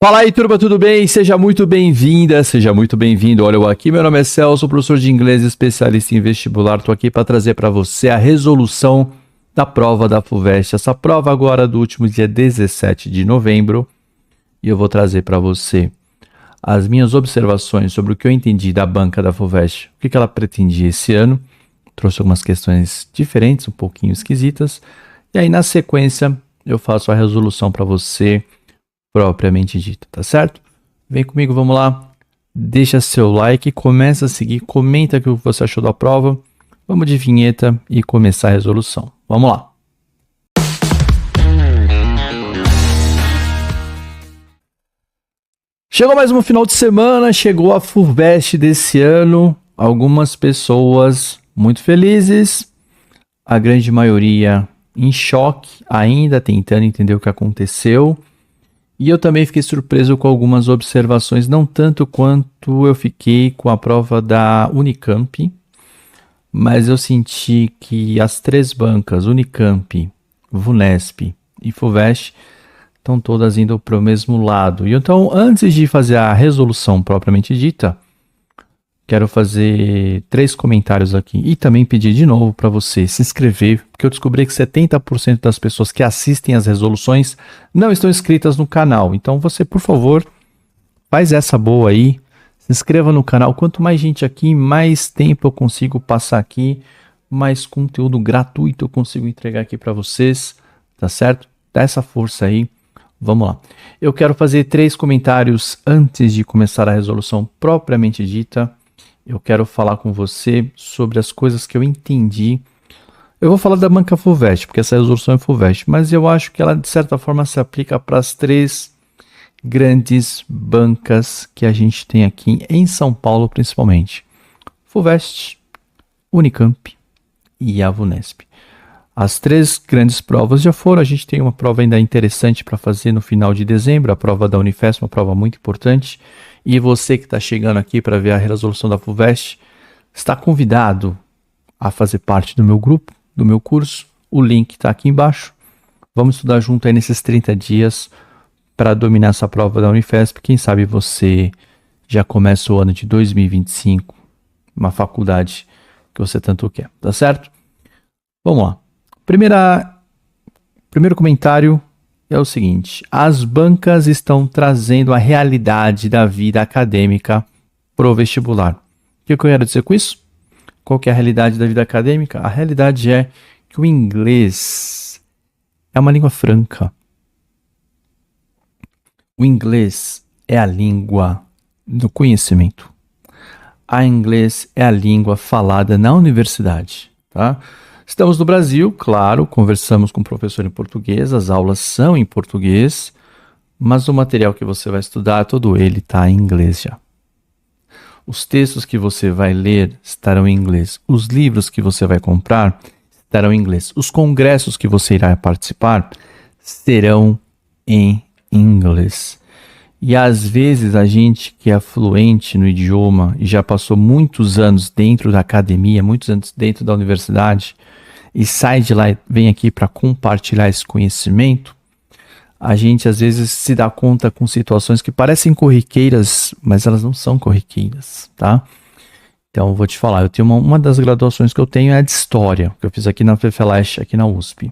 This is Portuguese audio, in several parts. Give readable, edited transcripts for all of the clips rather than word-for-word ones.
Fala aí, turma, tudo bem? Seja muito bem-vinda, seja muito bem-vindo. Olha eu aqui, meu nome é Celso, professor de inglês, especialista em vestibular. Estou aqui para trazer para você a resolução da prova da FUVEST. Essa prova agora do último dia 17 de novembro. E eu vou trazer para você as minhas observações sobre o que eu entendi da banca da FUVEST. O que ela pretendia esse ano. Trouxe algumas questões diferentes, um pouquinho esquisitas. E aí, na sequência, eu faço a resolução para você propriamente dita, tá certo? Vem comigo, vamos lá. Deixa seu like, começa a seguir, comenta o que você achou da prova. Vamos de vinheta e começar a resolução. Vamos lá. Chegou mais um final de semana, chegou a FUVEST desse ano. Algumas pessoas muito felizes, a grande maioria em choque, ainda tentando entender o que aconteceu. E eu também fiquei surpreso com algumas observações, não tanto quanto eu fiquei com a prova da Unicamp, mas eu senti que as três bancas, Unicamp, VUNESP e FUVEST, estão todas indo para o mesmo lado. E então, antes de fazer a resolução propriamente dita, quero fazer 3 comentários aqui e também pedir de novo para você se inscrever, porque eu descobri que 70% das pessoas que assistem as resoluções não estão inscritas no canal. Então você, por favor, faz essa boa aí, se inscreva no canal. Quanto mais gente aqui, mais tempo eu consigo passar aqui, mais conteúdo gratuito eu consigo entregar aqui para vocês, tá certo? Dá essa força aí. Vamos lá. Eu quero fazer 3 comentários antes de começar a resolução propriamente dita. Eu quero falar com você sobre as coisas que eu entendi. Eu vou falar da banca FUVEST, porque essa resolução é FUVEST, mas eu acho que ela, de certa forma, se aplica para as 3 grandes bancas que a gente tem aqui em São Paulo, principalmente. FUVEST, Unicamp e a VUNESP. As 3 grandes provas já foram. A gente tem uma prova ainda interessante para fazer no final de dezembro, a prova da Unifesp, uma prova muito importante. E você que está chegando aqui para ver a resolução da FUVEST, está convidado a fazer parte do meu grupo, do meu curso. O link está aqui embaixo. Vamos estudar junto aí nesses 30 dias para dominar essa prova da Unifesp. Quem sabe você já começa o ano de 2025, uma faculdade que você tanto quer, tá certo? Vamos lá. Primeiro comentário é o seguinte: as bancas estão trazendo a realidade da vida acadêmica pro vestibular. O que eu quero dizer com isso? Qual que é a realidade da vida acadêmica? A realidade é que o inglês é uma língua franca. O inglês é a língua do conhecimento. A inglês é a língua falada na universidade, tá? Estamos no Brasil, claro, conversamos com o professor em português, as aulas são em português, mas o material que você vai estudar, todo ele está em inglês já. Os textos que você vai ler estarão em inglês, os livros que você vai comprar estarão em inglês, os congressos que você irá participar serão em inglês. E às vezes a gente que é fluente no idioma e já passou muitos anos dentro da academia, muitos anos dentro da universidade, e sai de lá e vem aqui para compartilhar esse conhecimento, a gente às vezes se dá conta com situações que parecem corriqueiras, mas elas não são corriqueiras, tá? Então eu vou te falar, eu tenho uma das graduações que eu tenho é a de História, que eu fiz aqui na FEFELESH, aqui na USP.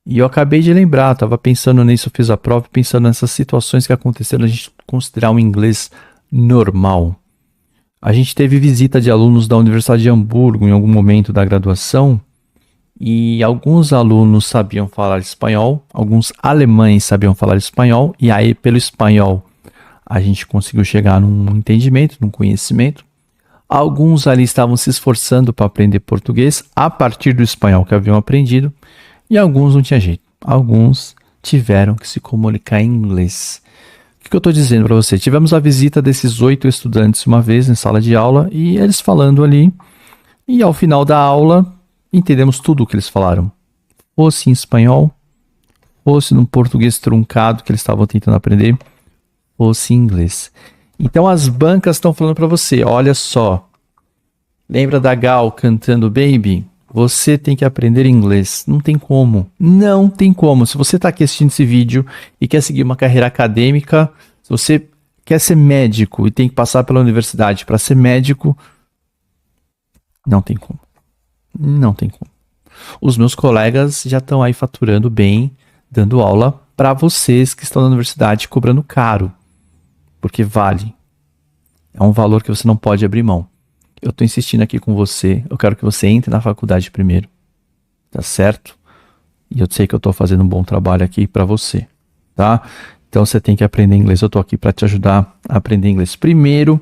E eu acabei de lembrar, estava pensando nisso, eu fiz a prova, pensando nessas situações que aconteceram, a gente considerar um inglês normal. A gente teve visita de alunos da Universidade de Hamburgo em algum momento da graduação, e alguns alunos sabiam falar espanhol, alguns alemães sabiam falar espanhol, e aí pelo espanhol a gente conseguiu chegar num entendimento, num conhecimento. Alguns ali estavam se esforçando para aprender português a partir do espanhol que haviam aprendido, e alguns não tinha jeito, alguns tiveram que se comunicar em inglês. O que eu estou dizendo para você? Tivemos a visita desses 8 estudantes uma vez em sala de aula, e eles falando ali, e ao final da aula entendemos tudo o que eles falaram. Fosse em espanhol, fosse num português truncado que eles estavam tentando aprender, fosse em inglês. Então as bancas estão falando para você, olha só, lembra da Gal cantando Baby? Você tem que aprender inglês. Não tem como. Não tem como. Se você está aqui assistindo esse vídeo e quer seguir uma carreira acadêmica, Se você quer ser médico e tem que passar pela universidade para ser médico, não tem como. Não tem como. Os meus colegas já estão aí faturando bem, dando aula para vocês que estão na universidade cobrando caro, porque vale. É um valor que você não pode abrir mão. Eu estou insistindo aqui com você, eu quero que você entre na faculdade primeiro, tá certo? E eu sei que eu estou fazendo um bom trabalho aqui para você, tá? Então você tem que aprender inglês, eu estou aqui para te ajudar a aprender inglês. Primeiro,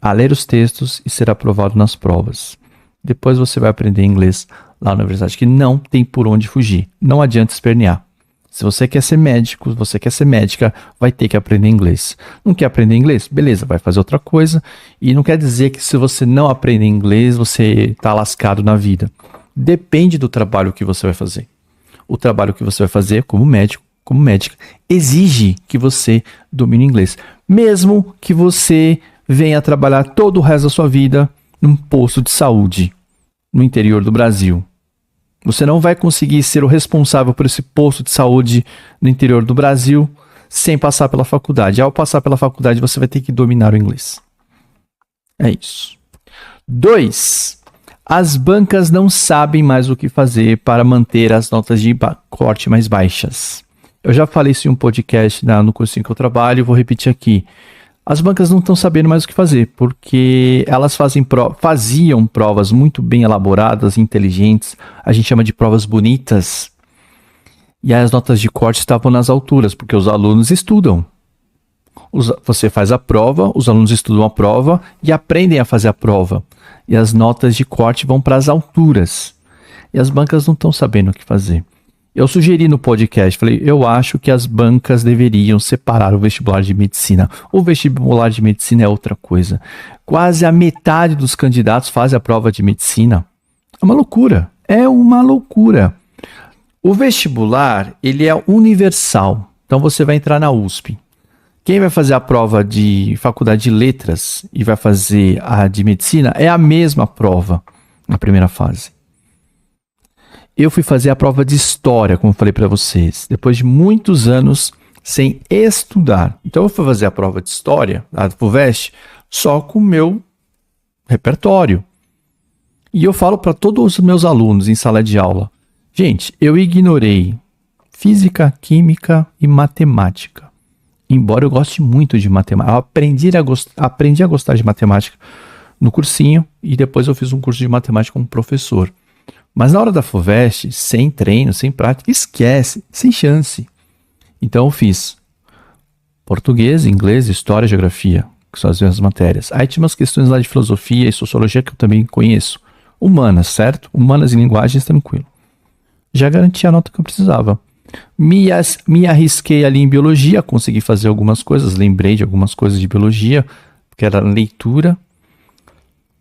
a ler os textos e ser aprovado nas provas. Depois você vai aprender inglês lá na universidade, que não tem por onde fugir. Não adianta espernear. Se você quer ser médico, se você quer ser médica, vai ter que aprender inglês. Não quer aprender inglês? Beleza, vai fazer outra coisa. E não quer dizer que se você não aprender inglês, você está lascado na vida. Depende do trabalho que você vai fazer. O trabalho que você vai fazer como médico, como médica, exige que você domine inglês. Mesmo que você venha trabalhar todo o resto da sua vida num posto de saúde no interior do Brasil. Você não vai conseguir ser o responsável por esse posto de saúde no interior do Brasil sem passar pela faculdade. Ao passar pela faculdade, você vai ter que dominar o inglês. É isso. 2. As bancas não sabem mais o que fazer para manter as notas de corte mais baixas. Eu já falei isso em um podcast no cursinho que eu trabalho, vou repetir aqui. As bancas não estão sabendo mais o que fazer, porque elas faziam provas muito bem elaboradas, inteligentes, a gente chama de provas bonitas, e aí as notas de corte estavam nas alturas, porque os alunos estudam. Você faz a prova, os alunos estudam a prova e aprendem a fazer a prova, e as notas de corte vão para as alturas, e as bancas não estão sabendo o que fazer. Eu sugeri no podcast, falei, eu acho que as bancas deveriam separar o vestibular de medicina. O vestibular de medicina é outra coisa. Quase a metade dos candidatos faz a prova de medicina. É uma loucura. É uma loucura. O vestibular, ele é universal. Então você vai entrar na USP. Quem vai fazer a prova de faculdade de letras e vai fazer a de medicina é a mesma prova na primeira fase. Eu fui fazer a prova de história, como eu falei para vocês, depois de muitos anos sem estudar. Então eu fui fazer a prova de história, a FUVEST, só com o meu repertório. E eu falo para todos os meus alunos em sala de aula, gente, eu ignorei física, química e matemática. Embora eu goste muito de matemática, eu aprendi a gostar de matemática no cursinho e depois eu fiz um curso de matemática como professor. Mas na hora da FUVEST, sem treino, sem prática, esquece, sem chance. Então eu fiz português, inglês, história, geografia, que são as mesmas matérias. Aí tinha umas questões lá de filosofia e sociologia que eu também conheço. Humanas, certo? Humanas e linguagens, tranquilo. Já garanti a nota que eu precisava. Me arrisquei ali em biologia, consegui fazer algumas coisas, lembrei de algumas coisas de biologia, porque era leitura.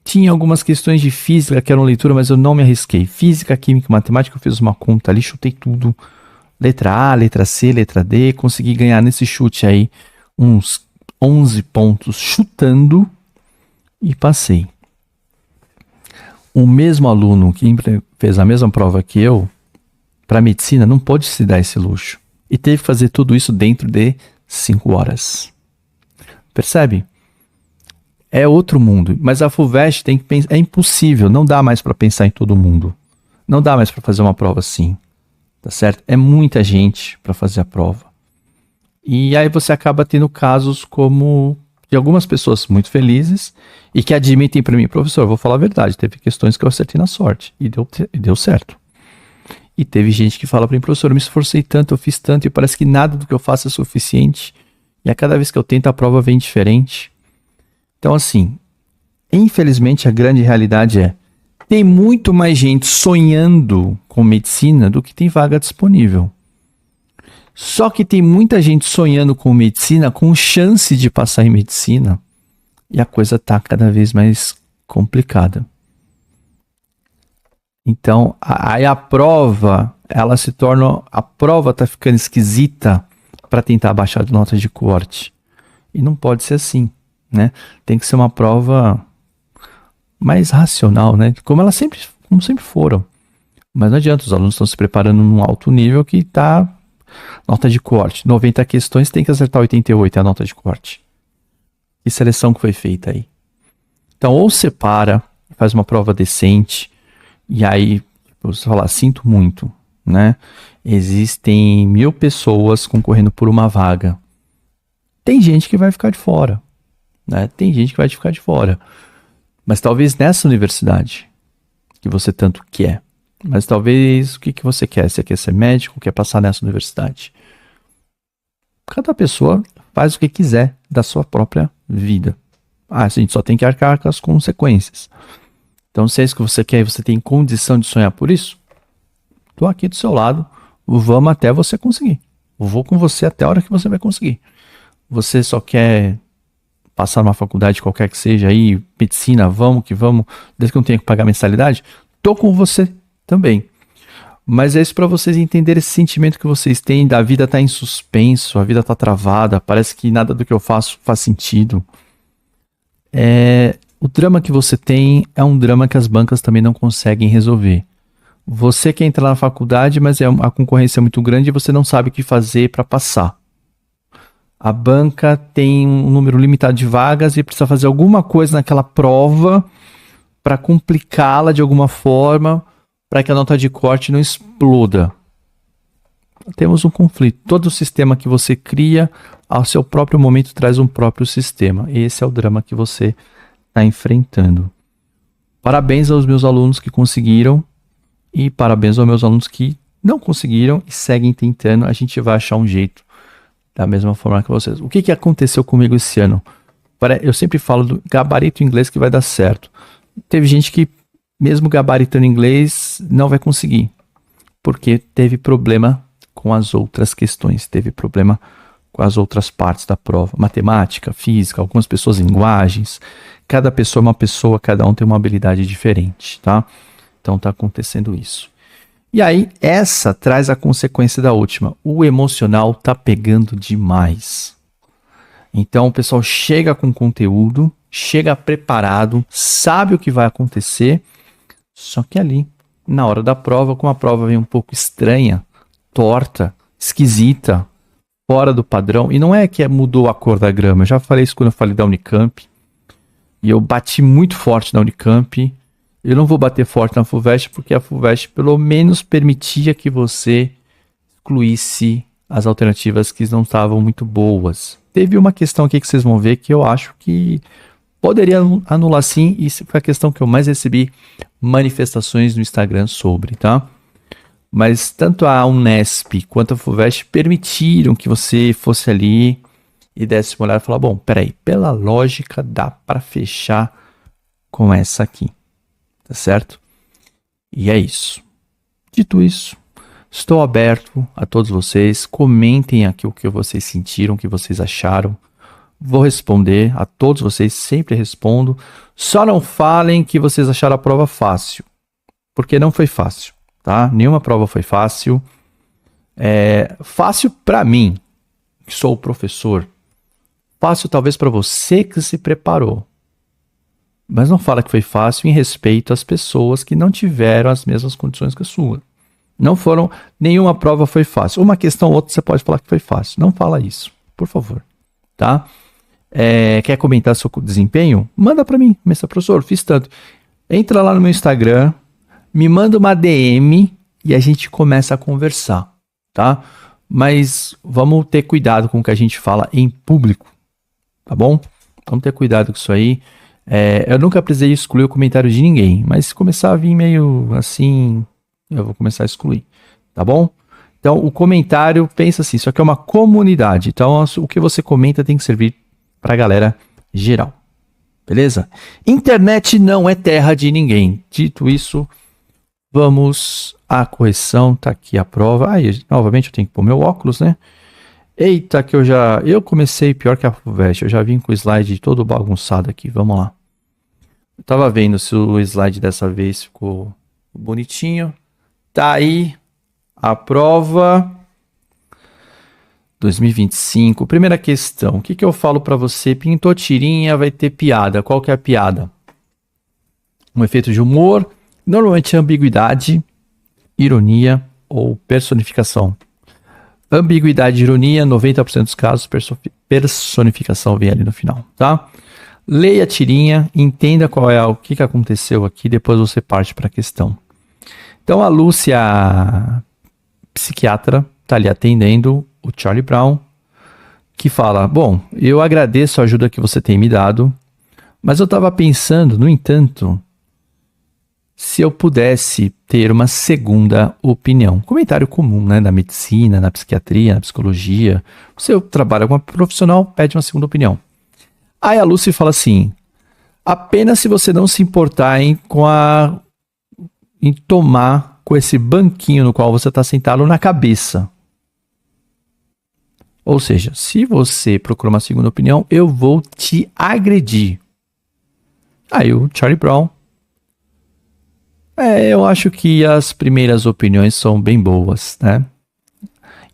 Tinha algumas questões de física que eram leitura, mas eu não me arrisquei. Física, química e matemática, eu fiz uma conta ali, chutei tudo. Letra A, letra C, letra D. Consegui ganhar nesse chute aí uns 11 pontos chutando e passei. O mesmo aluno que fez a mesma prova que eu, para medicina, não pôde se dar esse luxo. E teve que fazer tudo isso dentro de 5 horas. Percebe? É outro mundo, mas a FUVEST tem que pensar, é impossível, não dá mais para pensar em todo mundo. Não dá mais para fazer uma prova assim, tá certo? É muita gente para fazer a prova. E aí você acaba tendo casos como de algumas pessoas muito felizes e que admitem para mim, professor, eu vou falar a verdade, teve questões que eu acertei na sorte e deu certo. E teve gente que fala para mim, professor, eu me esforcei tanto, eu fiz tanto e parece que nada do que eu faço é suficiente. E a cada vez que eu tento a prova vem diferente. Então, assim, infelizmente a grande realidade é, tem muito mais gente sonhando com medicina do que tem vaga disponível. Só que tem muita gente sonhando com medicina, com chance de passar em medicina, e a coisa está cada vez mais complicada. Então, aí a prova está ficando esquisita para tentar baixar a nota de corte. E não pode ser assim. Né? Tem que ser uma prova mais racional, né? Como sempre foram. Mas não adianta, os alunos estão se preparando num alto nível que está Nota de corte, 90 questões, tem que acertar 88, é a nota de corte. Que seleção que foi feita aí? Então, ou separa, faz uma prova decente, e aí você fala, sinto muito, né? Existem 1000 pessoas concorrendo por uma vaga. Tem gente que vai ficar de fora, né? Tem gente que vai ficar de fora. Mas talvez nessa universidade que você tanto quer. Mas talvez, o que você quer? Você quer ser médico, quer passar nessa universidade? Cada pessoa faz o que quiser da sua própria vida. A gente só tem que arcar com as consequências. Então, se é isso que você quer e você tem condição de sonhar por isso, estou aqui do seu lado, vamos até você conseguir. Eu vou com você até a hora que você vai conseguir. Você só quer passar numa faculdade qualquer que seja aí, medicina, vamos que vamos, desde que não tenha que pagar mensalidade, tô com você também. Mas é isso para vocês entenderem esse sentimento que vocês têm da vida tá em suspenso, a vida tá travada, parece que nada do que eu faço faz sentido. O drama que você tem é um drama que as bancas também não conseguem resolver. Você quer entrar na faculdade, mas a concorrência é muito grande e você não sabe o que fazer para passar. A banca tem um número limitado de vagas e precisa fazer alguma coisa naquela prova para complicá-la de alguma forma, para que a nota de corte não exploda. Temos um conflito. Todo sistema que você cria, ao seu próprio momento, traz um próprio sistema. Esse é o drama que você está enfrentando. Parabéns aos meus alunos que conseguiram e parabéns aos meus alunos que não conseguiram e seguem tentando. A gente vai achar um jeito da mesma forma que vocês. O que aconteceu comigo esse ano? Eu sempre falo do gabarito inglês que vai dar certo. Teve gente que, mesmo gabaritando inglês, não vai conseguir. Porque teve problema com as outras questões. Teve problema com as outras partes da prova. Matemática, física, algumas pessoas linguagens. Cada pessoa é uma pessoa, cada um tem uma habilidade diferente, tá? Então tá acontecendo isso. E aí, essa traz a consequência da última. O emocional tá pegando demais. Então, o pessoal chega com conteúdo, chega preparado, sabe o que vai acontecer, só que ali, na hora da prova, como a prova vem um pouco estranha, torta, esquisita, fora do padrão, e não é que mudou a cor da grama, eu já falei isso quando eu falei da Unicamp, e eu bati muito forte na Unicamp. Eu não vou bater forte na FUVEST, porque a FUVEST pelo menos permitia que você excluísse as alternativas que não estavam muito boas. Teve uma questão aqui que vocês vão ver que eu acho que poderia anular sim, e foi a questão que eu mais recebi manifestações no Instagram sobre, tá? Mas tanto a Unesp quanto a FUVEST permitiram que você fosse ali e desse uma olhada e falar, bom, peraí, pela lógica dá para fechar com essa aqui. Tá certo? E é isso. Dito isso, estou aberto a todos vocês. Comentem aqui o que vocês sentiram, o que vocês acharam. Vou responder a todos vocês, sempre respondo. Só não falem que vocês acharam a prova fácil, porque não foi fácil, tá? Nenhuma prova foi fácil. Fácil para mim, que sou o professor. Fácil talvez para você que se preparou. Mas não fala que foi fácil em respeito às pessoas que não tiveram as mesmas condições que a sua. Não foram, nenhuma prova foi fácil. Uma questão ou outra você pode falar que foi fácil. Não fala isso, por favor. Tá? Quer comentar seu desempenho? Manda para mim. Mas, professor, fiz tanto. Entra lá no meu Instagram, me manda uma DM e a gente começa a conversar. Tá? Mas vamos ter cuidado com o que a gente fala em público. Tá bom? Vamos ter cuidado com isso aí. Eu nunca precisei excluir o comentário de ninguém, mas se começar a vir meio assim, eu vou começar a excluir, tá bom? Então, o comentário, pensa assim, isso aqui é uma comunidade, então o que você comenta tem que servir para a galera geral, beleza? Internet não é terra de ninguém. Dito isso, vamos à correção, tá aqui a prova. Aí, novamente, eu tenho que pôr meu óculos, né? Eita, que eu comecei pior que a FUVEST, eu já vim com o slide todo bagunçado aqui, vamos lá. Eu tava vendo se o slide dessa vez ficou bonitinho. Tá aí a prova 2025. Primeira questão, o que eu falo para você? Pintou tirinha, vai ter piada. Qual que é a piada? Um efeito de humor, normalmente ambiguidade, ironia ou personificação. Ambiguidade e ironia, 90% dos casos, personificação vem ali no final, tá? Leia a tirinha, entenda qual é o que aconteceu aqui, depois você parte para a questão. Então a Lúcia, psiquiatra, tá ali atendendo o Charlie Brown, que fala, bom, eu agradeço a ajuda que você tem me dado, mas eu estava pensando, no entanto, se eu pudesse ter uma segunda opinião. Comentário comum, né? Na medicina, na psiquiatria, na psicologia. Você trabalha com uma profissional, pede uma segunda opinião. Aí a Lucy fala assim, apenas se você não se importar em tomar com esse banquinho no qual você está sentado na cabeça. Ou seja, se você procura uma segunda opinião, eu vou te agredir. Aí o Charlie Brown, eu acho que as primeiras opiniões são bem boas, né?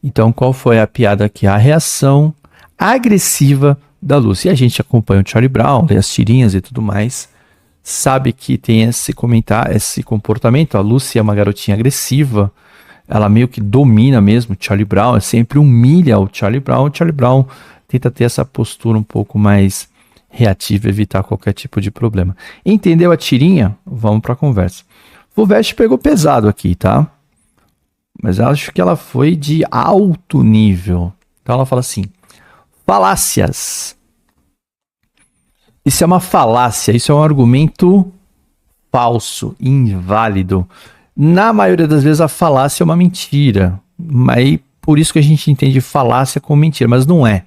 Então, qual foi a piada aqui? A reação agressiva da Lucy. E a gente acompanha o Charlie Brown, lê as tirinhas e tudo mais, sabe que tem esse comportamento. A Lucy é uma garotinha agressiva, ela meio que domina mesmo o Charlie Brown, sempre humilha o Charlie Brown. O Charlie Brown tenta ter essa postura um pouco mais reativa, evitar qualquer tipo de problema. Entendeu a tirinha? Vamos para a conversa. O Veste pegou pesado aqui, tá? Mas eu acho que ela foi de alto nível. Então ela fala assim, falácias. Isso é uma falácia, isso é um argumento falso, inválido. Na maioria das vezes a falácia é uma mentira. Mas por isso que a gente entende falácia como mentira, mas não é.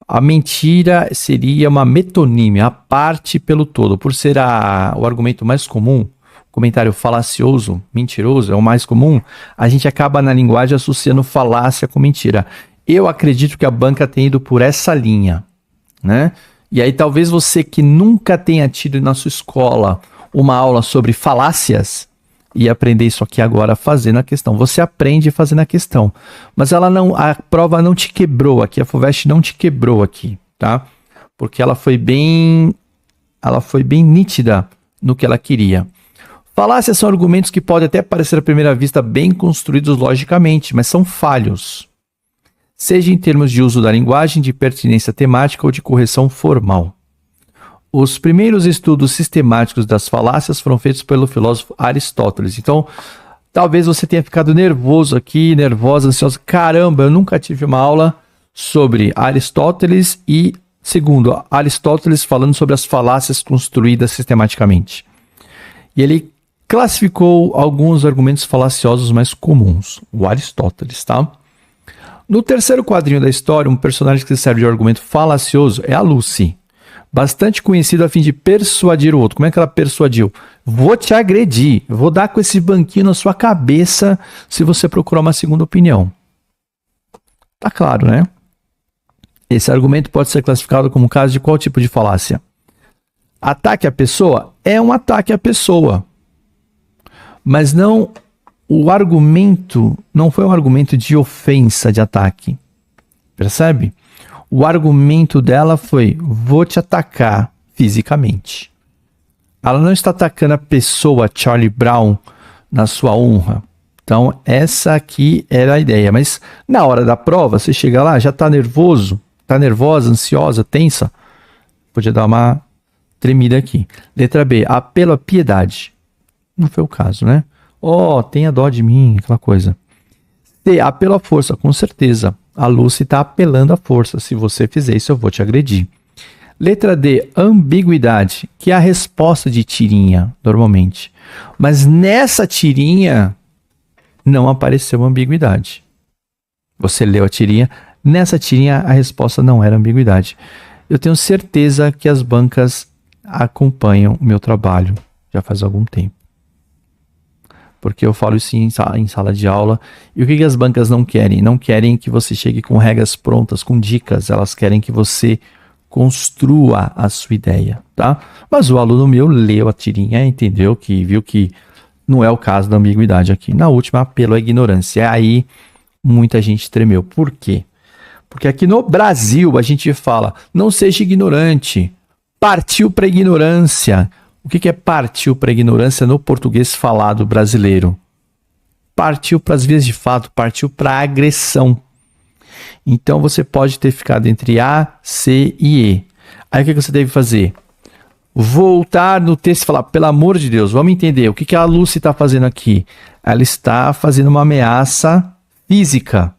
A mentira seria uma metonímia, a parte pelo todo. Por ser o argumento mais comum, comentário falacioso, mentiroso, é o mais comum, a gente acaba na linguagem associando falácia com mentira. Eu acredito que a banca tem ido por essa linha, né? E aí talvez você que nunca tenha tido na sua escola uma aula sobre falácias e aprender isso aqui agora fazendo a questão. Você aprende fazendo a questão, mas a prova não te quebrou aqui, a FUVEST não te quebrou aqui, tá? Porque ela foi bem nítida no que ela queria. Falácias são argumentos que podem até parecer à primeira vista bem construídos logicamente, mas são falhos. Seja em termos de uso da linguagem, de pertinência temática ou de correção formal. Os primeiros estudos sistemáticos das falácias foram feitos pelo filósofo Aristóteles. Então, talvez você tenha ficado nervoso aqui, nervosa, ansiosa. Caramba, eu nunca tive uma aula sobre Aristóteles e, segundo, Aristóteles falando sobre as falácias construídas sistematicamente. E ele classificou alguns argumentos falaciosos mais comuns, o Aristóteles, tá? No terceiro quadrinho da história, um personagem que serve de argumento falacioso é a Lucy, bastante conhecido a fim de persuadir o outro. Como é que ela persuadiu? Vou te agredir, vou dar com esse banquinho na sua cabeça se você procurar uma segunda opinião. Tá claro, né? Esse argumento pode ser classificado como caso de qual tipo de falácia? Ataque à pessoa é um ataque à pessoa. Mas não, o argumento não foi um argumento de ofensa, de ataque. Percebe? O argumento dela foi, vou te atacar fisicamente. Ela não está atacando a pessoa Charlie Brown na sua honra. Então, essa aqui era a ideia. Mas na hora da prova, você chega lá, já está nervoso, está nervosa, ansiosa, tensa. Podia dar uma tremida aqui. Letra B, apelo à piedade. Não foi o caso, né? Tenha dó de mim, aquela coisa. C, apelo à força, com certeza. A Lucy está apelando à força. Se você fizer isso, eu vou te agredir. Letra D, ambiguidade, que é a resposta de tirinha, normalmente. Mas nessa tirinha, não apareceu ambiguidade. Você leu a tirinha, nessa tirinha a resposta não era ambiguidade. Eu tenho certeza que as bancas acompanham o meu trabalho já faz algum tempo. Porque eu falo isso em sala de aula. E o que as bancas não querem? Não querem que você chegue com regras prontas, com dicas. Elas querem que você construa a sua ideia, tá? Mas o aluno meu leu a tirinha, entendeu? Viu que não é o caso da ambiguidade aqui. Na última, apelo à ignorância. Aí muita gente tremeu. Por quê? Porque aqui no Brasil a gente fala, não seja ignorante. Partiu para a ignorância. O que é partiu para a ignorância no português falado brasileiro? partiu para as vias de fato, partiu para agressão. Então você pode ter ficado entre A, C e E. Aí o que você deve fazer? Voltar no texto e falar, pelo amor de Deus, vamos entender o que a Lucy está fazendo aqui. Ela está fazendo uma ameaça física.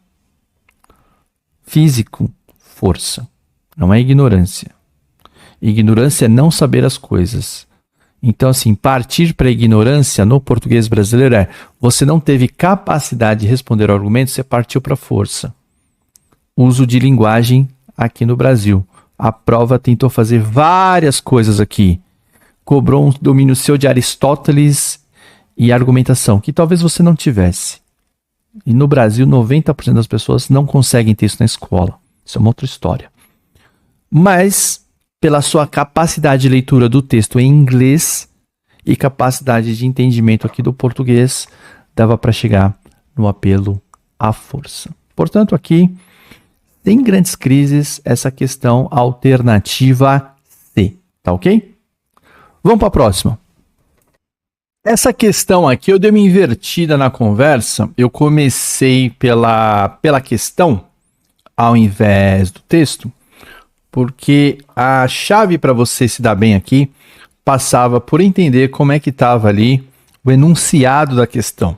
Físico, força. Não é ignorância. Ignorância é não saber as coisas. Então, assim, partir para a ignorância no português brasileiro é você não teve capacidade de responder ao argumento, você partiu para a força. Uso de linguagem aqui no Brasil. A prova tentou fazer várias coisas aqui. Cobrou um domínio seu de Aristóteles e argumentação, que talvez você não tivesse. E no Brasil, 90% das pessoas não conseguem ter isso na escola. Isso é uma outra história. Mas, pela sua capacidade de leitura do texto em inglês e capacidade de entendimento aqui do português, dava para chegar no apelo à força. Portanto, aqui, sem grandes crises, essa questão alternativa C. Tá ok? Vamos para a próxima. Essa questão aqui, eu dei uma invertida na conversa. Eu comecei pela questão, ao invés do texto, porque a chave para você se dar bem aqui passava por entender como é que estava ali o enunciado da questão.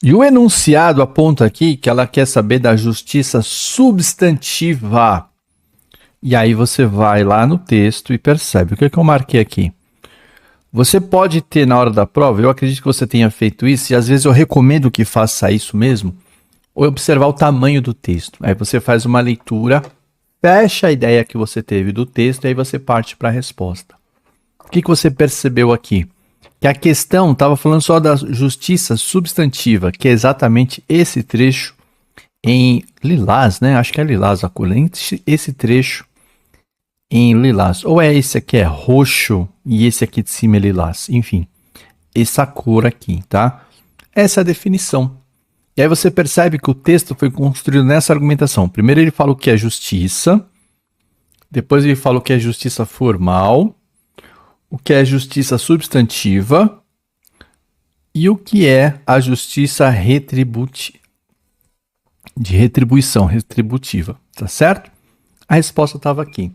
E o enunciado aponta aqui que ela quer saber da justiça substantiva. E aí você vai lá no texto e percebe. O que eu marquei aqui? Você pode ter na hora da prova, eu acredito que você tenha feito isso, e às vezes eu recomendo que faça isso mesmo, ou observar o tamanho do texto. Aí você faz uma leitura, fecha a ideia que você teve do texto, e aí você parte para a resposta. O que você percebeu aqui? Que a questão estava falando só da justiça substantiva, que é exatamente esse trecho em lilás, né? Acho que é lilás a cor, esse trecho em lilás. Ou é esse aqui é roxo e esse aqui de cima é lilás. Enfim, essa cor aqui, tá? Essa é a definição. E aí você percebe que o texto foi construído nessa argumentação. Primeiro ele fala o que é justiça, depois ele fala o que é justiça formal, o que é justiça substantiva e o que é a justiça retributiva, tá certo? A resposta estava aqui.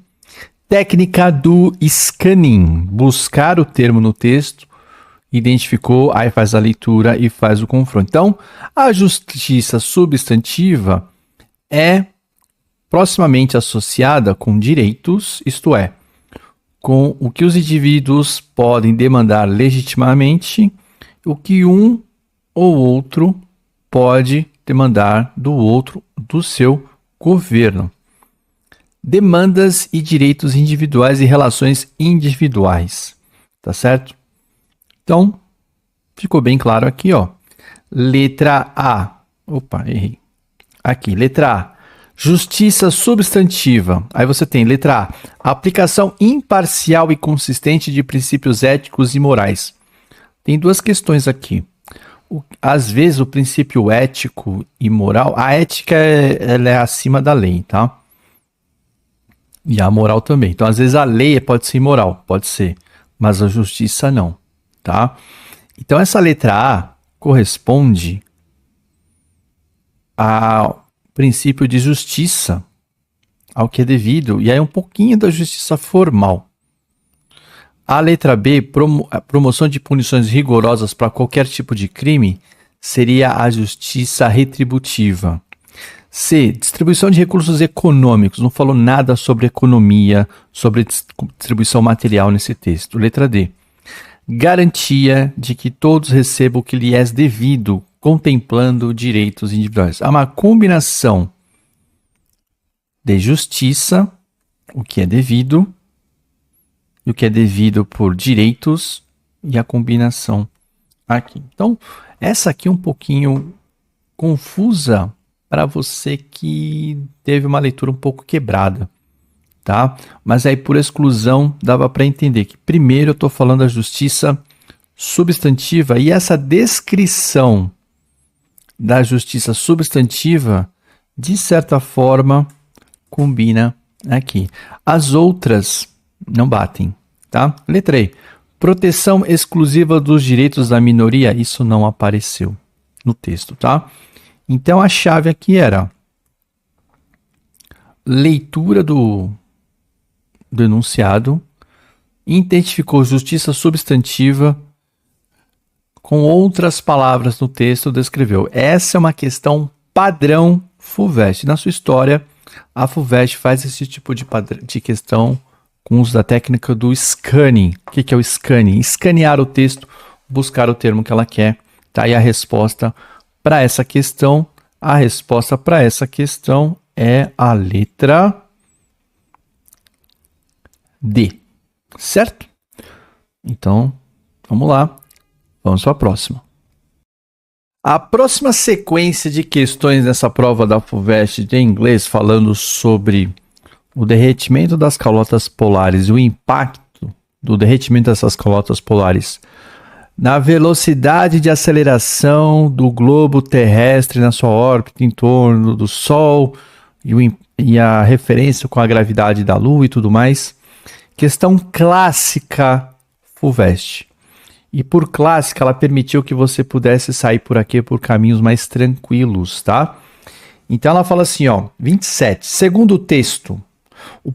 Técnica do scanning, buscar o termo no texto, identificou, aí faz a leitura e faz o confronto. Então, a justiça substantiva é proximamente associada com direitos, isto é, com o que os indivíduos podem demandar legitimamente, o que um ou outro pode demandar do outro, do seu governo. Demandas e direitos individuais e relações individuais, tá certo? Então, ficou bem claro aqui, ó. Letra A. Opa, errei. Aqui, letra A. Justiça substantiva. Aí você tem, letra A, aplicação imparcial e consistente de princípios éticos e morais. Tem duas questões aqui. Às vezes o princípio ético e moral, a ética ela é acima da lei, tá? E a moral também. Então, às vezes a lei pode ser imoral, pode ser, mas a justiça não, tá? Então, essa letra A corresponde ao princípio de justiça, ao que é devido, e aí um pouquinho da justiça formal. A letra B, promoção de punições rigorosas para qualquer tipo de crime, seria a justiça retributiva. C, distribuição de recursos econômicos, não falou nada sobre economia, sobre distribuição material nesse texto. Letra D, garantia de que todos recebam o que lhes é devido, contemplando direitos individuais. Há uma combinação de justiça, o que é devido, e o que é devido por direitos, e a combinação aqui. Então, essa aqui é um pouquinho confusa para você que teve uma leitura um pouco quebrada, tá? Mas aí, por exclusão, dava para entender que primeiro eu estou falando da justiça substantiva, e essa descrição da justiça substantiva, de certa forma, combina aqui. As outras não batem, tá? Letra E. Proteção exclusiva dos direitos da minoria, isso não apareceu, no texto, tá? Então a chave aqui era leitura do enunciado, identificou justiça substantiva com outras palavras no texto, descreveu. Essa é uma questão padrão FUVEST. Na sua história, a FUVEST faz esse tipo de questão com o uso da técnica do scanning. O que é o scanning? Escanear o texto, buscar o termo que ela quer. Tá aí a resposta para essa questão. A resposta para essa questão é a letra D. Certo? Então, vamos lá. Vamos para a próxima. A próxima sequência de questões nessa prova da FUVEST de inglês, falando sobre o derretimento das calotas polares e o impacto do derretimento dessas calotas polares na velocidade de aceleração do globo terrestre na sua órbita em torno do Sol e a referência com a gravidade da Lua e tudo mais. Questão clássica FUVEST. E por clássica, ela permitiu que você pudesse sair por aqui por caminhos mais tranquilos, tá? Então ela fala assim, ó, 27. Segundo o texto, o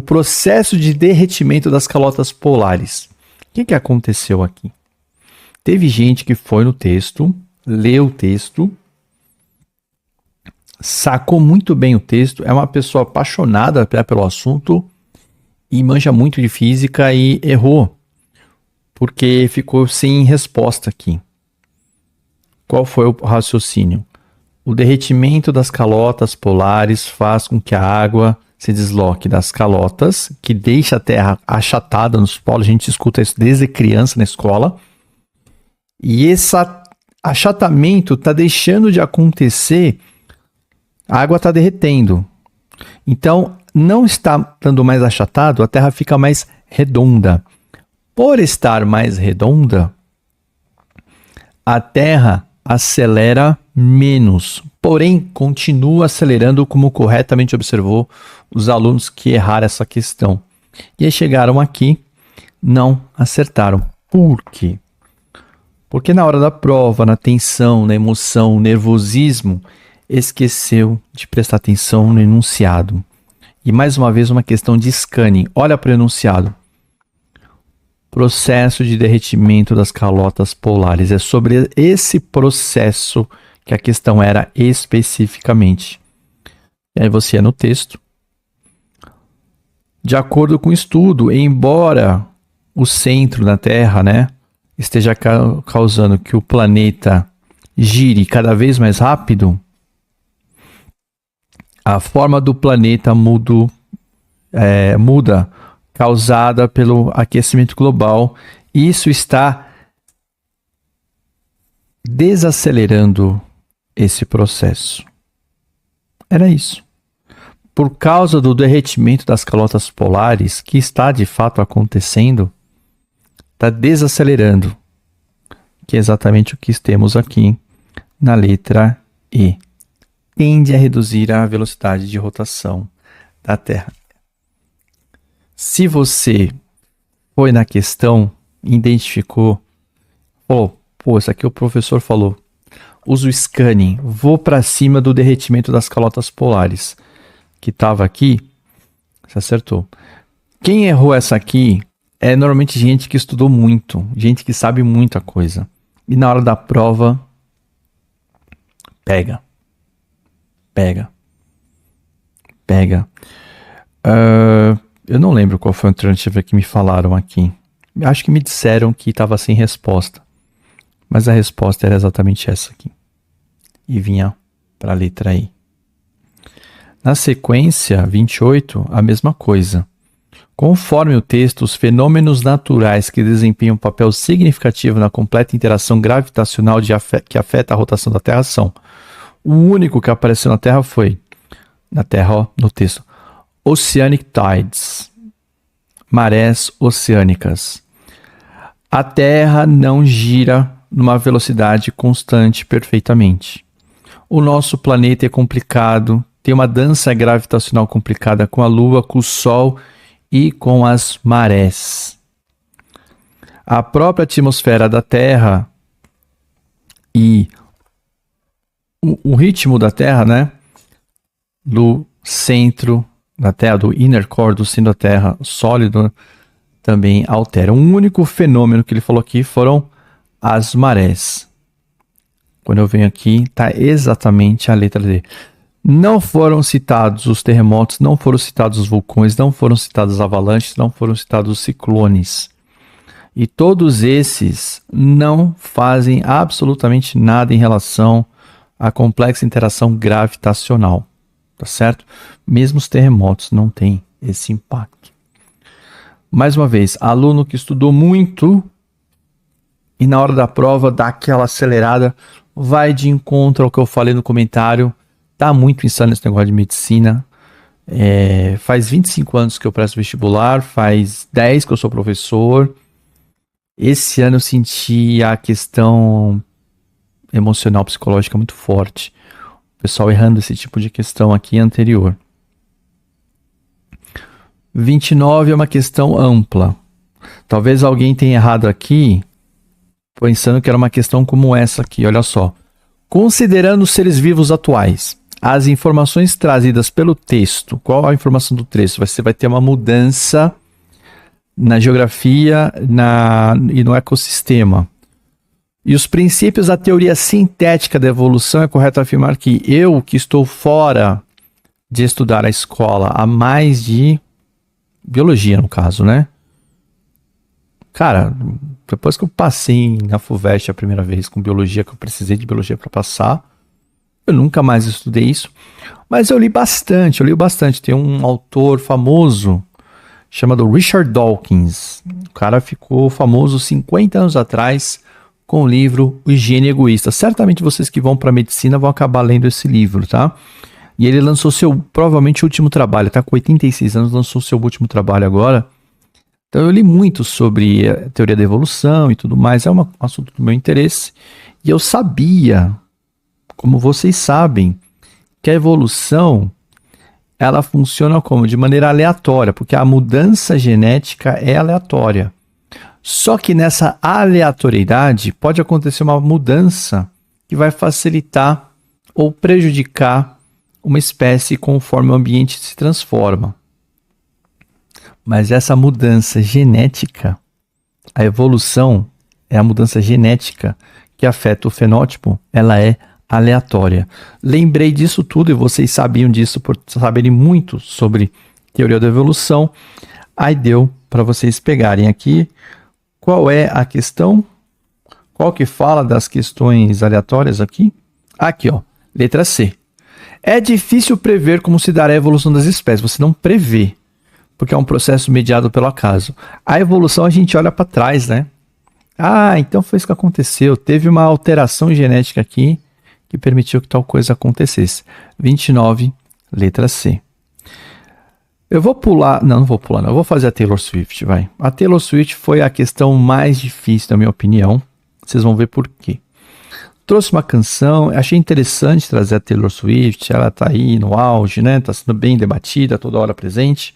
processo de derretimento das calotas polares. O que aconteceu aqui? Teve gente que foi no texto, leu o texto, sacou muito bem o texto, é uma pessoa apaixonada pelo assunto e manja muito de física e errou, porque ficou sem resposta aqui. Qual foi o raciocínio? O derretimento das calotas polares faz com que a água se desloque das calotas, que deixa a Terra achatada nos polos. A gente escuta isso desde criança na escola. E esse achatamento está deixando de acontecer, a água está derretendo. Então, não está dando mais achatado, a Terra fica mais redonda. Por estar mais redonda, a Terra acelera menos, porém continua acelerando, como corretamente observou os alunos que erraram essa questão. E aí chegaram aqui, não acertaram. Por quê? Porque na hora da prova, na tensão, na emoção, no nervosismo, esqueceu de prestar atenção no enunciado. E mais uma vez uma questão de scanning. Olha para o enunciado. Processo de derretimento das calotas polares. É sobre esse processo que a questão era especificamente. E aí você é no texto. De acordo com o estudo, embora o centro da Terra, né, esteja causando que o planeta gire cada vez mais rápido, a forma do planeta muda, causada pelo aquecimento global. Isso está desacelerando esse processo. Era isso. Por causa do derretimento das calotas polares, que está de fato acontecendo, está desacelerando, que é exatamente o que temos aqui na letra E. Tende a reduzir a velocidade de rotação da Terra. Se você foi na questão, identificou, isso aqui o professor falou, uso o scanning, vou para cima do derretimento das calotas polares, que estava aqui, você acertou. Quem errou essa aqui é normalmente gente que estudou muito, gente que sabe muita coisa. E na hora da prova, pega. Eu não lembro qual foi a alternativa que me falaram aqui. Acho que me disseram que estava sem resposta. Mas a resposta era exatamente essa aqui. E vinha para a letra I. Na sequência, 28, a mesma coisa. Conforme o texto, os fenômenos naturais que desempenham um papel significativo na completa interação gravitacional que afeta a rotação da Terra são: o único que apareceu na Terra foi, na Terra, ó, no texto, Oceanic Tides, marés oceânicas. A Terra não gira numa velocidade constante perfeitamente. O nosso planeta é complicado, tem uma dança gravitacional complicada com a Lua, com o Sol e com as marés. A própria atmosfera da Terra E o ritmo da Terra, né? Do centro da Terra, do inner core do centro da Terra sólido, também altera. Um único fenômeno que ele falou aqui foram as marés. Quando eu venho aqui, está exatamente a letra D. Não foram citados os terremotos, não foram citados os vulcões, não foram citados as avalanches, não foram citados os ciclones. E todos esses não fazem absolutamente nada em relação à complexa interação gravitacional, tá certo? Mesmo os terremotos não têm esse impacto. Mais uma vez, aluno que estudou muito e na hora da prova dá aquela acelerada, vai de encontro ao que eu falei no comentário. Tá muito insano esse negócio de medicina. Faz 25 anos que eu presto vestibular, faz 10 que eu sou professor. Esse ano eu senti a questão emocional, psicológica muito forte. O pessoal errando esse tipo de questão aqui anterior. 29 é uma questão ampla. Talvez alguém tenha errado aqui, pensando que era uma questão como essa aqui, olha só. Considerando os seres vivos atuais, as informações trazidas pelo texto, qual a informação do texto? Você vai ter uma mudança na geografia e no ecossistema. E os princípios da teoria sintética da evolução, é correto afirmar que eu, que estou fora de estudar a escola há mais de biologia, no caso, né? Cara, depois que eu passei na FUVEST a primeira vez com biologia, que eu precisei de biologia para passar, eu nunca mais estudei isso. Mas eu li bastante. Tem um autor famoso chamado Richard Dawkins. O cara ficou famoso 50 anos atrás com o livro O Higiene Egoísta. Certamente vocês que vão para medicina vão acabar lendo esse livro, tá? E ele lançou seu, provavelmente, último trabalho. Tá com 86 anos, lançou seu último trabalho agora. Então eu li muito sobre a teoria da evolução e tudo mais, é um assunto do meu interesse. E eu sabia, como vocês sabem, que a evolução, ela funciona como? De maneira aleatória, porque a mudança genética é aleatória. Só que nessa aleatoriedade pode acontecer uma mudança que vai facilitar ou prejudicar uma espécie conforme o ambiente se transforma. Mas essa mudança genética, a evolução é a mudança genética que afeta o fenótipo, ela é aleatória. Lembrei disso tudo e vocês sabiam disso por saberem muito sobre teoria da evolução. Aí deu para vocês pegarem aqui qual é a questão, qual que fala das questões aleatórias aqui. Aqui, ó, letra C. É difícil prever como se dará a evolução das espécies, você não prevê, porque é um processo mediado pelo acaso. A evolução a gente olha para trás, né? Ah, então foi isso que aconteceu. Teve uma alteração genética aqui que permitiu que tal coisa acontecesse. 29, letra C. Eu vou pular... Não vou pular, não. Eu vou fazer a Taylor Swift, vai. A Taylor Swift foi a questão mais difícil, na minha opinião. Vocês vão ver por quê. Trouxe uma canção, achei interessante trazer a Taylor Swift. Ela tá aí no auge, né? Tá sendo bem debatida, toda hora presente.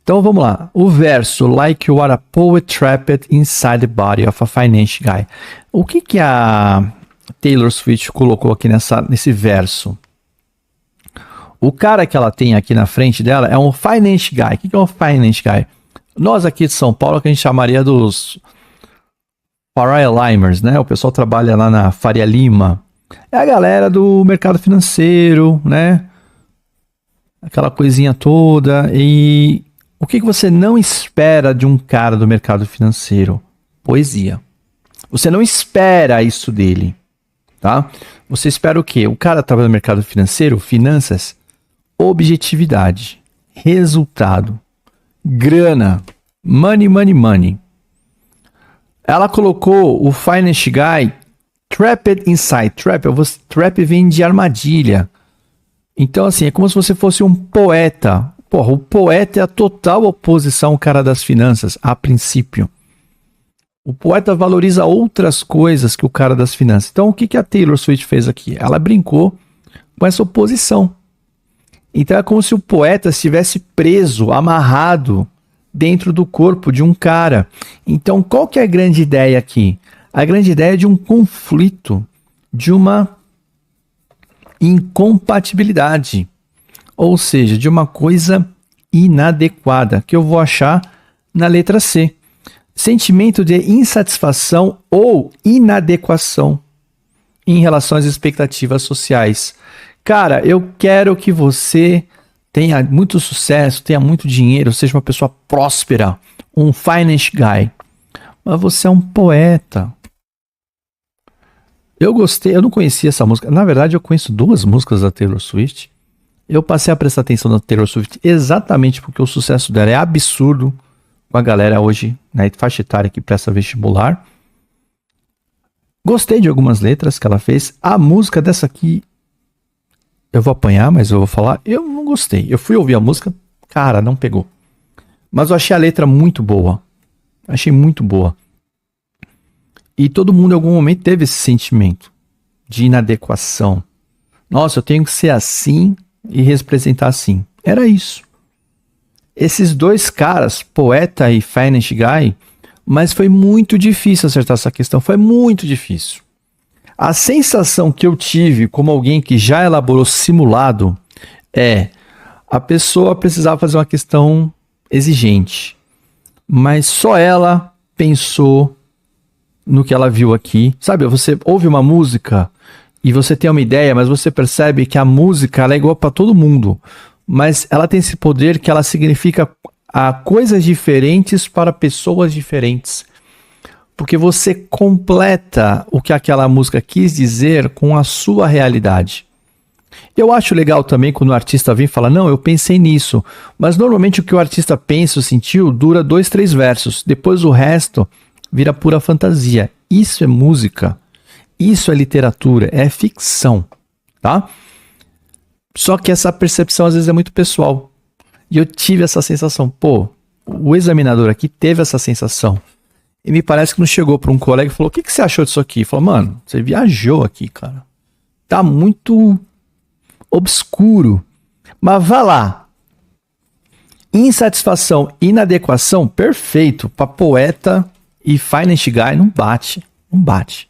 Então vamos lá, o verso Like you are a poet trapped inside the body of a finance guy. O que a Taylor Swift colocou aqui nesse verso? O cara que ela tem aqui na frente dela é um finance guy. O que é um finance guy? Nós aqui de São Paulo que a gente chamaria dos Faria Limers, né? O pessoal trabalha lá na Faria Lima. É a galera do mercado financeiro, né? Aquela coisinha toda. E o que você não espera de um cara do mercado financeiro? Poesia. Você não espera isso dele, tá? Você espera o quê? O cara trabalha no mercado financeiro, finanças, objetividade, resultado, grana, money, money, money. Ela colocou o finance guy trapped inside. Trap vem de armadilha. Então, assim, é como se você fosse um poeta. Porra, o poeta é a total oposição ao cara das finanças, a princípio. O poeta valoriza outras coisas que o cara das finanças. Então, o que a Taylor Swift fez aqui? Ela brincou com essa oposição. Então, é como se o poeta estivesse preso, amarrado, dentro do corpo de um cara. Então, qual que é a grande ideia aqui? A grande ideia é de um conflito, de uma incompatibilidade, ou seja, de uma coisa inadequada, que eu vou achar na letra C. Sentimento de insatisfação ou inadequação em relação às expectativas sociais. Cara, eu quero que você tenha muito sucesso, tenha muito dinheiro, seja uma pessoa próspera, um finance guy. Mas você é um poeta. Eu gostei, eu não conhecia essa música. Na verdade, eu conheço 2 músicas da Taylor Swift. Eu passei a prestar atenção na Taylor Swift exatamente porque o sucesso dela é absurdo com a galera hoje, né, faixa etária que presta vestibular. Gostei de algumas letras que ela fez. A música dessa aqui, eu vou apanhar, mas eu vou falar. Eu não gostei. Eu fui ouvir a música, cara, não pegou. Mas eu achei a letra muito boa. Achei muito boa. E todo mundo em algum momento teve esse sentimento de inadequação. Nossa, eu tenho que ser assim e representar assim. Era isso. Esses 2 caras, poeta e finance guy, mas foi muito difícil acertar essa questão. Foi muito difícil. A sensação que eu tive como alguém que já elaborou simulado é a pessoa precisava fazer uma questão exigente, mas só ela pensou no que ela viu aqui. Sabe, você ouve uma música e você tem uma ideia, mas você percebe que a música ela é igual para todo mundo, mas ela tem esse poder que ela significa coisas diferentes para pessoas diferentes. Porque você completa o que aquela música quis dizer com a sua realidade. Eu acho legal também quando o artista vem e fala, não, eu pensei nisso. Mas normalmente o que o artista pensa ou sentiu dura 2, 3 versos. Depois o resto vira pura fantasia. Isso é música. Isso é literatura. É ficção. Tá? Só que essa percepção às vezes é muito pessoal. E eu tive essa sensação. Pô, o examinador aqui teve essa sensação. E me parece que não chegou para um colega e falou, o que você achou disso aqui? Falou, mano, você viajou aqui, cara. Tá muito obscuro. Mas vá lá. Insatisfação, inadequação, perfeito. Para poeta e finance guy não bate. Não bate.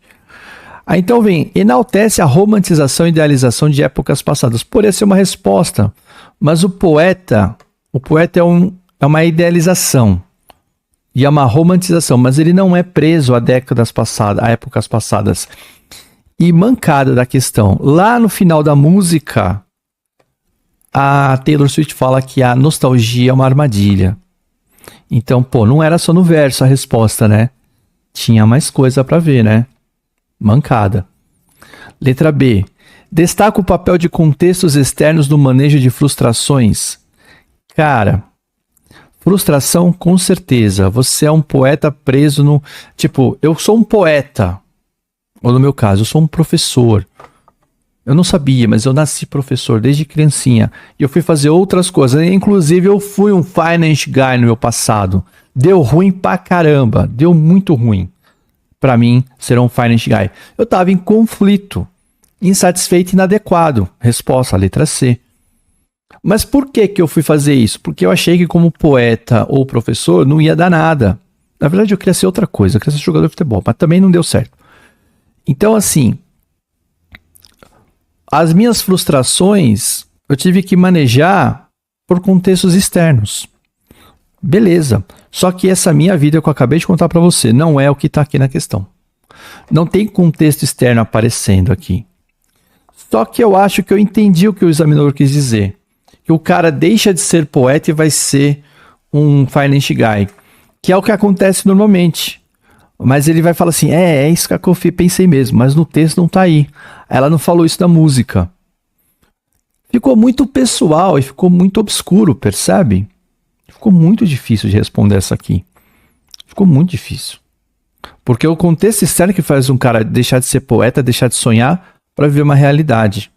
Aí então vem, enaltece a romantização e idealização de épocas passadas. Poderia ser uma resposta, mas o poeta é uma idealização e é uma romantização, mas ele não é preso a décadas passadas, a épocas passadas. E mancada da questão, lá no final da música, a Taylor Swift fala que a nostalgia é uma armadilha. Então, pô, não era só no verso a resposta, né? Tinha mais coisa pra ver, né? Mancada. Letra B. Destaca o papel de contextos externos no manejo de frustrações. Cara, frustração com certeza. Você é um poeta preso no... Tipo, eu sou um poeta. Ou no meu caso, eu sou um professor. Eu não sabia, mas eu nasci professor desde criancinha. E eu fui fazer outras coisas. Inclusive, eu fui um finance guy no meu passado. Deu ruim pra caramba. Deu muito ruim. Pra mim, ser um finance guy. Eu tava em conflito, insatisfeito e inadequado. Resposta, a letra C. Mas por que eu fui fazer isso? Porque eu achei que como poeta ou professor não ia dar nada. Na verdade, eu queria ser outra coisa. Eu queria ser jogador de futebol, mas também não deu certo. Então, assim, as minhas frustrações eu tive que manejar por contextos externos. Beleza. Só que essa minha vida que eu acabei de contar pra você não é o que tá aqui na questão. Não tem contexto externo aparecendo aqui. Só que eu acho que eu entendi o que o examinador quis dizer. Que o cara deixa de ser poeta e vai ser um finance guy. Que é o que acontece normalmente. Mas ele vai falar assim, é isso que eu pensei mesmo, mas no texto não tá aí. Ela não falou isso da música. Ficou muito pessoal e ficou muito obscuro, percebe? Ficou muito difícil de responder essa aqui. Ficou muito difícil. Porque o contexto externo que faz um cara deixar de ser poeta, deixar de sonhar para viver uma realidade.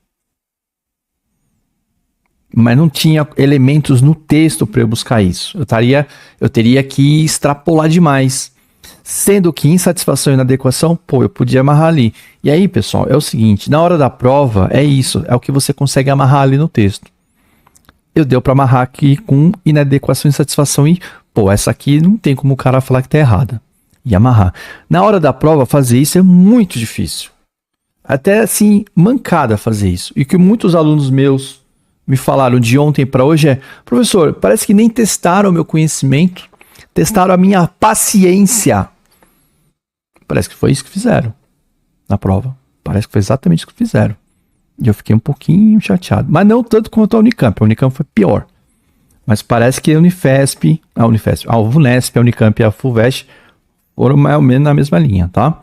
Mas não tinha elementos no texto para eu buscar isso. Eu teria que extrapolar demais. Sendo que insatisfação e inadequação, pô, eu podia amarrar ali. E aí, pessoal, é o seguinte, na hora da prova, é isso, é o que você consegue amarrar ali no texto. Eu deu para amarrar aqui com inadequação e insatisfação e, pô, essa aqui não tem como o cara falar que tá errada. e amarrar. Na hora da prova, fazer isso é muito difícil. Até assim, mancada fazer isso. E o que muitos alunos meus me falaram de ontem para hoje é: professor, parece que nem testaram o meu conhecimento, testaram a minha paciência. Parece que foi isso que fizeram na prova. Parece que foi exatamente isso que fizeram. E eu fiquei um pouquinho chateado. Mas não tanto quanto a Unicamp. A Unicamp foi pior. Mas parece que a Unifesp, a Vunesp, a Unicamp e a FUVEST foram mais ou menos na mesma linha, tá?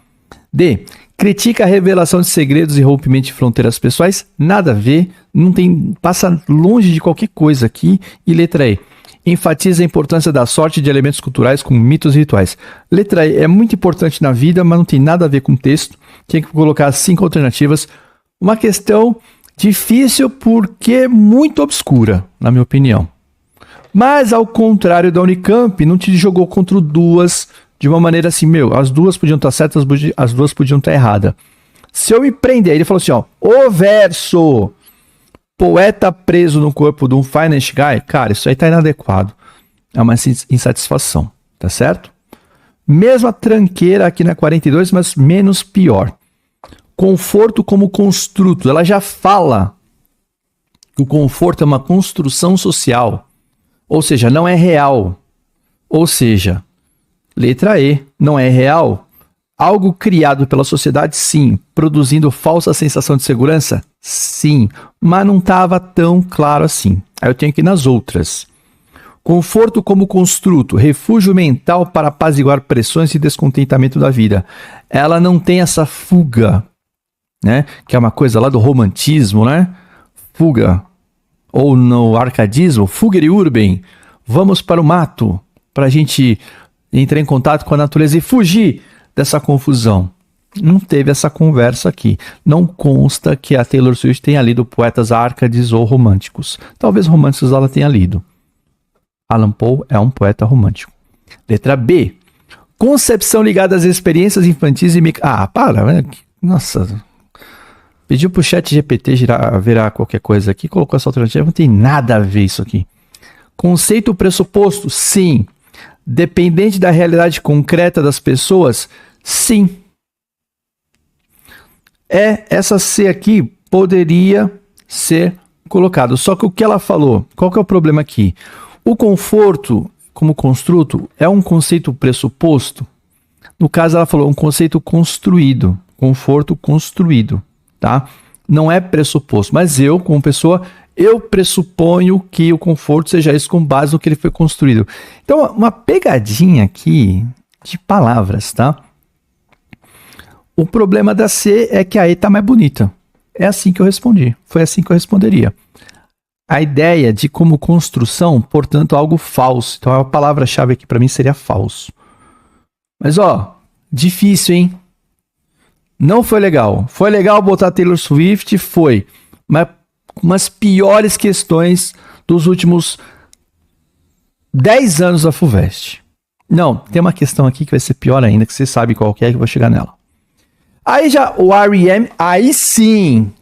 D. Critica a revelação de segredos e rompimento de fronteiras pessoais. Nada a ver. Não tem, passa longe de qualquer coisa aqui. E letra E. Enfatiza a importância da sorte de elementos culturais como mitos e rituais. Letra E é muito importante na vida, mas não tem nada a ver com o texto. Tem que colocar 5 alternativas. Uma questão difícil porque muito obscura, na minha opinião. Mas, ao contrário da Unicamp, não te jogou contra duas de uma maneira assim, as duas podiam estar certas, as duas podiam estar erradas. Se eu me prender, ele falou assim, o verso, poeta preso no corpo de um finance guy, cara, isso aí tá inadequado. É uma insatisfação, tá certo? Mesma tranqueira aqui na 42, mas menos pior. Conforto como construto. Ela já fala que o conforto é uma construção social. Ou seja, não é real. Ou seja, letra E, não é real. Algo criado pela sociedade, sim. Produzindo falsa sensação de segurança? Sim. Mas não estava tão claro assim. Aí eu tenho que ir nas outras. Conforto como construto, refúgio mental para apaziguar pressões e descontentamento da vida. Ela não tem essa fuga, né? Que é uma coisa lá do romantismo, né? Fuga. Ou no arcadismo, fugere urbem. Vamos para o mato, para a gente entrar em contato com a natureza e fugir dessa confusão. Não teve essa conversa aqui. Não consta que a Taylor Swift tenha lido poetas arcades ou românticos. Talvez românticos ela tenha lido. Alan Poe é um poeta romântico. Letra B. Concepção ligada às experiências infantis e... para, né? Nossa. Pediu pro chat GPT virar qualquer coisa aqui, colocou essa alternativa, não tem nada a ver isso aqui. Conceito pressuposto, sim. Dependente da realidade concreta das pessoas, sim. Essa C aqui poderia ser colocado. Só que o que ela falou, qual que é o problema aqui? O conforto, como construto, é um conceito pressuposto. No caso, ela falou um conceito construído. Conforto construído, tá? Não é pressuposto. Mas eu, como pessoa, eu pressuponho que o conforto seja isso com base no que ele foi construído. Então, uma pegadinha aqui de palavras, tá? O problema da C é que a E tá mais bonita. É assim que eu respondi. Foi assim que eu responderia. A ideia de como construção, portanto, algo falso. Então, a palavra-chave aqui para mim seria falso. Mas, difícil, hein? Não foi legal. Foi legal botar Taylor Swift? Foi. Mas umas piores questões dos últimos 10 anos da FUVEST. Não, tem uma questão aqui que vai ser pior ainda, que você sabe qual que é, que eu vou chegar nela. Aí já o R.E.M., aí sim,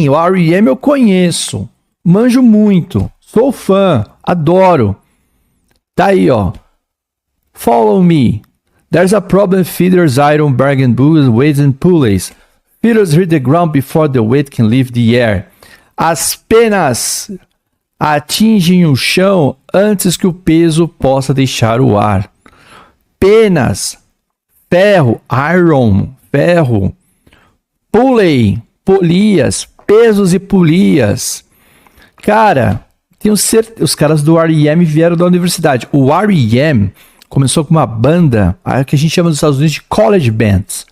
o R.E.M. eu conheço, manjo muito, sou fã, adoro. Tá aí, Follow me. There's a problem feeders iron bargain bulls, weights and pulleys. Feeders hit the ground before the weight can leave the air. As penas atingem o chão antes que o peso possa deixar o ar. Penas, ferro, iron, ferro. Pulley, polias, pesos e polias. Cara, tenho certeza, os caras do R.E.M. vieram da universidade. O R.E.M. começou com uma banda que a gente chama nos Estados Unidos de college bands.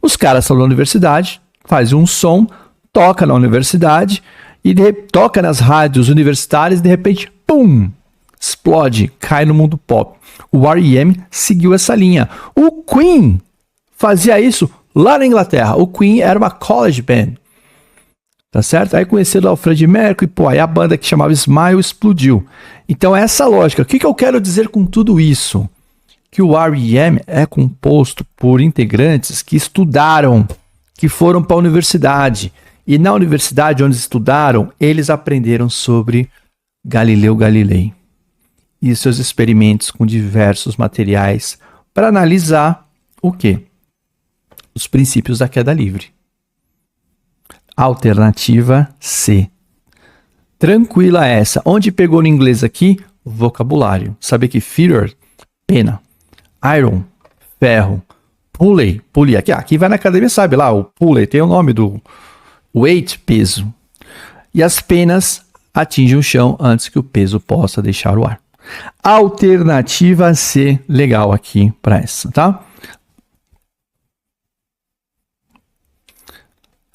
Os caras estão na universidade, fazem um som, toca na universidade e toca nas rádios universitárias e de repente, pum, explode, cai no mundo pop. O R.E.M. seguiu essa linha. O Queen fazia isso lá na Inglaterra. O Queen era uma college band. Tá certo? Aí conheceram lá o Freddie Mercury, aí a banda que chamava Smile explodiu. Então é essa lógica. O que eu quero dizer com tudo isso? Que o R.E.M. é composto por integrantes que estudaram, que foram para a universidade. E na universidade onde estudaram, eles aprenderam sobre Galileu Galilei e seus experimentos com diversos materiais para analisar o quê? Os princípios da queda livre. Alternativa C. Tranquila essa. Onde pegou no inglês aqui? Vocabulário. Saber que feeder, pena. Iron, ferro. Pulley, pulley. Aqui vai na academia, sabe lá, o pulley tem o nome do weight, peso. E as penas atingem o chão antes que o peso possa deixar o ar. Alternativa C, legal aqui para essa, tá?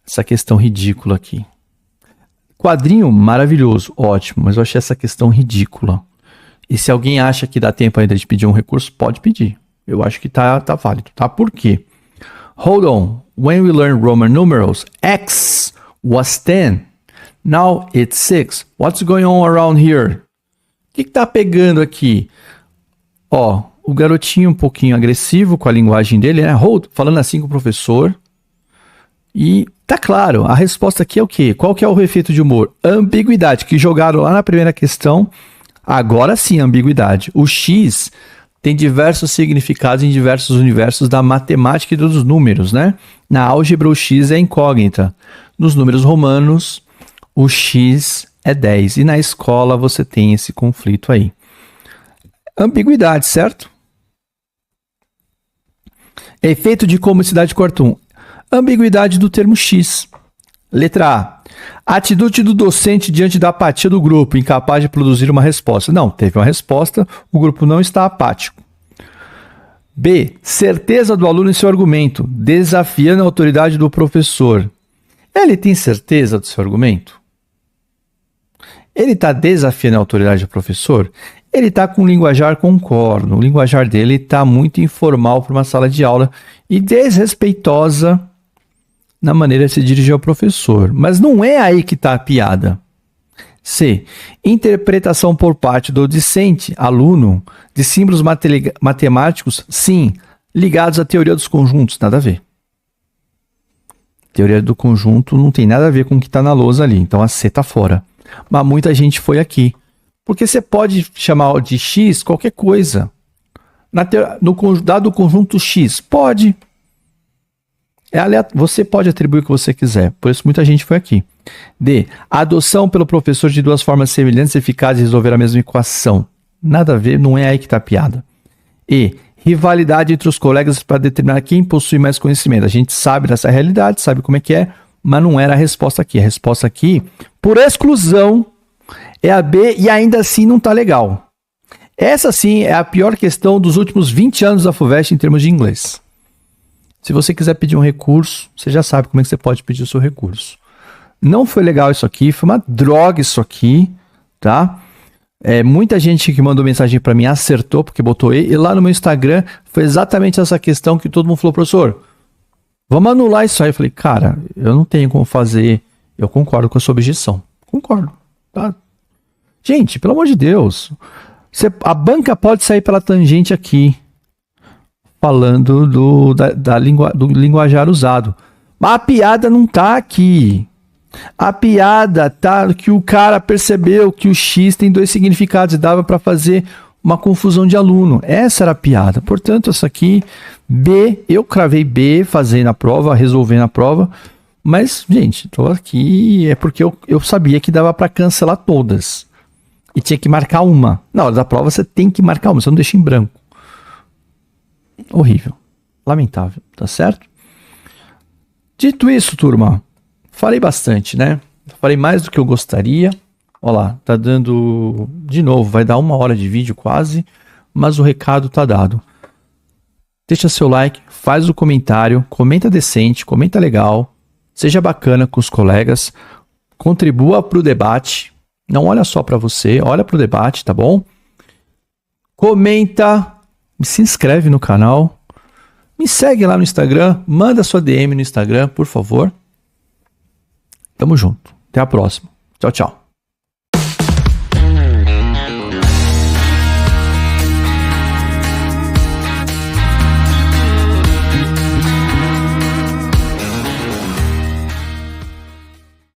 Essa questão ridícula aqui. Quadrinho maravilhoso, ótimo, mas eu achei essa questão ridícula. E se alguém acha que dá tempo ainda de pedir um recurso, pode pedir. Eu acho que tá válido, tá? Por quê? Hold on. When we learn Roman numerals, X was 10. Now it's 6. What's going on around here? O que tá pegando aqui? Ó, o garotinho um pouquinho agressivo com a linguagem dele, né? Hold, falando assim com o professor. E tá claro, a resposta aqui é o quê? Qual que é o efeito de humor? Ambiguidade, que jogaram lá na primeira questão. Agora sim, ambiguidade. O X tem diversos significados em diversos universos da matemática e dos números, né? Na álgebra, o X é incógnita. Nos números romanos, o X é 10. E na escola você tem esse conflito aí. Ambiguidade, certo? Efeito de comicidade Cortum. Ambiguidade do termo X. Letra A. Atitude do docente diante da apatia do grupo, incapaz de produzir uma resposta. Não, teve uma resposta, o grupo não está apático. B. Certeza do aluno em seu argumento, desafiando a autoridade do professor. Ele tem certeza do seu argumento? Ele está desafiando a autoridade do professor? Ele está com um linguajar concordo. O linguajar dele está muito informal para uma sala de aula e desrespeitosa na maneira de se dirigir ao professor. Mas não é aí que está a piada. C. Interpretação por parte do discente, aluno, de símbolos matemáticos, sim, ligados à teoria dos conjuntos, nada a ver. Teoria do conjunto não tem nada a ver com o que está na lousa ali, então a C está fora. Mas muita gente foi aqui. Porque você pode chamar de X qualquer coisa. Dado o conjunto X, pode. Você pode atribuir o que você quiser. Por isso muita gente foi aqui. D. A adoção pelo professor de duas formas semelhantes e eficazes de resolver a mesma equação. Nada a ver, não é aí que está a piada. E. Rivalidade entre os colegas para determinar quem possui mais conhecimento. A gente sabe dessa realidade, sabe como é que é, mas não era a resposta aqui. A resposta aqui, por exclusão, é a B e ainda assim não está legal. Essa sim é a pior questão dos últimos 20 anos da FUVEST em termos de inglês. Se você quiser pedir um recurso, você já sabe como é que você pode pedir o seu recurso. Não foi legal isso aqui, foi uma droga isso aqui, tá? Muita gente que mandou mensagem para mim acertou, porque botou E lá no meu Instagram foi exatamente essa questão que todo mundo falou, professor, vamos anular isso aí. Eu falei, cara, eu não tenho como fazer, eu concordo com a sua objeção. Concordo, tá? Gente, pelo amor de Deus, a banca pode sair pela tangente aqui, falando do linguajar usado. Mas a piada não tá aqui. A piada tá que o cara percebeu que o X tem dois significados e dava para fazer uma confusão de aluno. Essa era a piada. Portanto, essa aqui, B, eu cravei B, fazendo a prova, resolvendo a prova. Mas, gente, tô aqui é porque eu sabia que dava para cancelar todas. E tinha que marcar uma. Na hora da prova você tem que marcar uma, você não deixa em branco. Horrível. Lamentável, tá certo? Dito isso, turma, falei bastante, né? Falei mais do que eu gostaria. Olha lá, tá dando... De novo, vai dar 1 hora de vídeo quase, mas o recado tá dado. Deixa seu like, faz o comentário, comenta decente, comenta legal, seja bacana com os colegas, contribua pro debate, não olha só para você, olha pro debate, tá bom? Comenta, se inscreve no canal, me segue lá no Instagram, manda sua DM no Instagram, por favor. Tamo junto. Até a próxima. Tchau, tchau.